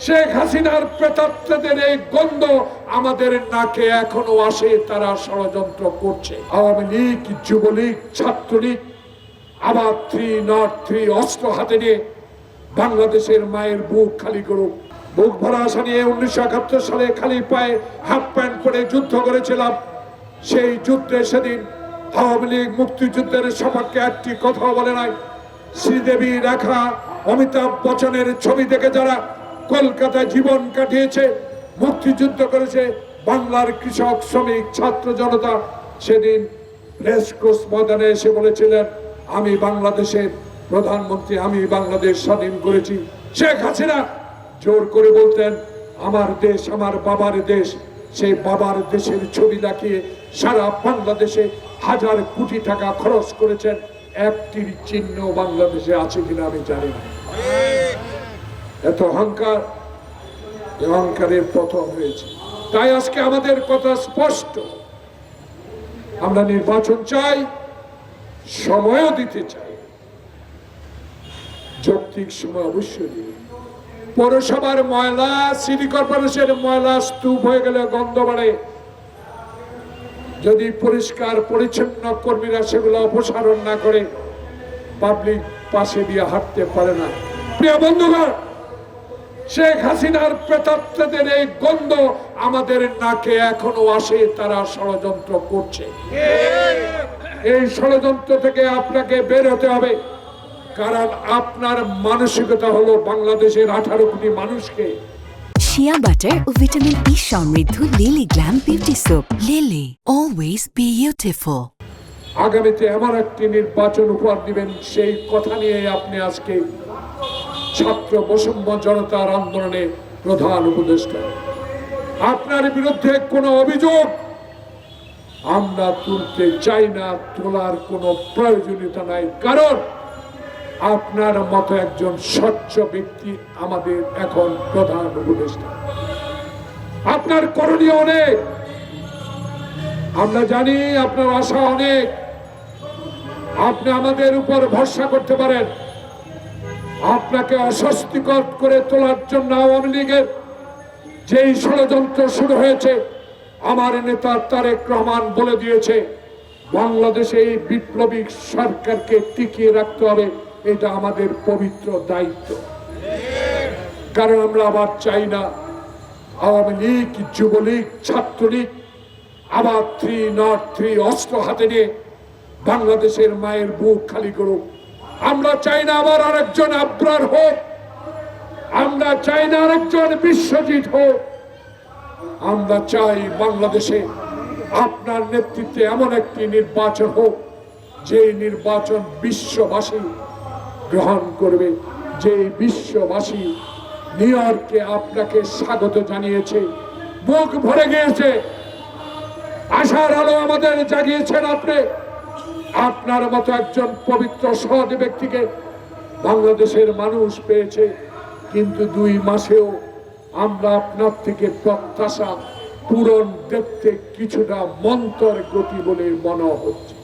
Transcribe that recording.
শেখ হাসিনার প্রেতাত্মাদের এই গন্ধ আমাদের নাকে এখনো আসে। তারা ষড়যন্ত্র করছে। আওয়ামী লীগ, যুবলীগ, ছাত্রলীগ আবার 303 অস্ত্র হাতে নিয়ে বাংলাদেশের মায়ের বুক খালি করুক। বুক ভরা আশা নিয়ে 1971 সালে খালি পায়ে হাফ প্যান্ট পরে যুদ্ধ করেছিলাম। সেই যুদ্ধে সেদিন আওয়ামী লীগ মুক্তিযুদ্ধের সপক্ষে একটি কথা বলে নাই। শ্রীদেবী, রেখা, অমিতাভ বচ্চনের ছবি দেখে যারা কলকাতায় জীবন কাটিয়েছে, মুক্তিযুদ্ধ করেছে, বাংলার কৃষক, শ্রমিক, ছাত্র জনতা সেদিন রেসকোর্স ময়দানে এসে বলেছিলেন, আমি বাংলাদেশের প্রধানমন্ত্রী, আমি বাংলাদেশ স্বাধীন করেছি। শেখ হাসিনা জোর করে বলতেন, আমার দেশ আমার বাবার দেশ। সেই বাবার দেশের ছবি দেখিয়ে সারা বাংলাদেশে হাজার কোটি টাকা খরচ করেছেন। একটির চিহ্ন বাংলাদেশে আছে কিনা আমি জানি না। এত অহংকার, অহংকারের পতন হয়েছে। তাই আজকে আমাদের কথা স্পষ্ট, আমরা নির্বাচন চাই, সময়ও দিতে চাই, যৌক্তিক সময় অবশ্যই দিই। পৌরসভার ময়লা, সিটি কর্পোরেশনের ময়লা স্তূপ হয়ে গেলে গন্ধ বাড়ে। যদি পরিষ্কার পরিচ্ছন্ন কর্মীরা সেগুলো অপসারণ না করে, পাবলিক পাশে দিয়ে হাঁটতে পারে না। প্রিয় বন্ধুগণ, শেখ হাসিনার প্রেতাত্মাদের এই গন্ধ আমাদের নাকে এখনো আসে। তারা ষড়যন্ত্র করছে। এই ষড়যন্ত্র থেকে আপনাকে বের হতে হবে, কারণ আপনার মানসিকতা হলো বাংলাদেশের 18 কোটি মানুষকে। শিয়া বাটার ও ভিটামিন ই সমৃদ্ধ lily glam beauty soap. Lily, always beautiful. আগামীতে এমন একটি নির্বাচন উপহার দিবেন, সেই কথা নিয়ে আপনি আজকে ছাত্র বৈষম্য জনতার আন্দোলনে প্রধান উপদেষ্টা। আপনার বিরুদ্ধে কোনো অভিযোগ আমরা তুলতে চাই না, তোলার কোনো প্রয়োজনীয়তা নাই, কারণ আপনার মতো একজন স্বচ্ছ ব্যক্তি আমাদের এখন প্রধান উপদেষ্টা। আপনার করণীয় অনেক, আমরা জানি আপনার আশা অনেক। আপনি আমাদের উপর ভরসা করতে পারেন। আপনাকে অস্বস্তিকর করে তোলার জন্য আওয়ামী লীগের যেই ষড়যন্ত্র শুরু হয়েছে, আমার নেতা তারেক রহমান বলে দিয়েছে, বাংলাদেশে এই বিপ্লবী সরকারকে টিকিয়ে রাখতে হবে। এটা আমাদের পবিত্র দায়িত্ব। কারণ আমরা আবার চাই না আওয়ামী লীগ, যুবলীগ, ছাত্রলীগ আবার 303 অস্ত্র হাতে নিয়ে বাংলাদেশের মায়ের বুক খালি করুক। আমরা চাই না আবার আরেকজন আবরার হোক। আমরা চাই না আরেকজন বিশ্বজিৎ হোক। আমরা চাই বাংলাদেশে আপনার নেতৃত্বে এমন একটি নির্বাচন হোক, যে নির্বাচন বিশ্ববাসী গ্রহণ করবে, যে বিশ্ববাসী নিউ ইয়র্কে আপনাকে স্বাগত জানিয়েছে, বুক ভরে গিয়েছে, আশার আলো আমাদের জাগিয়েছেন আপনি। আপনার মতো একজন পবিত্র সৎ ব্যক্তিকে বাংলাদেশের মানুষ পেয়েছে, কিন্তু 2 মাসেও আমরা আপনার থেকে প্রত্যাশা পূরণ দেখতে কিছুটা মন্তর গতি বলে মনে হচ্ছে।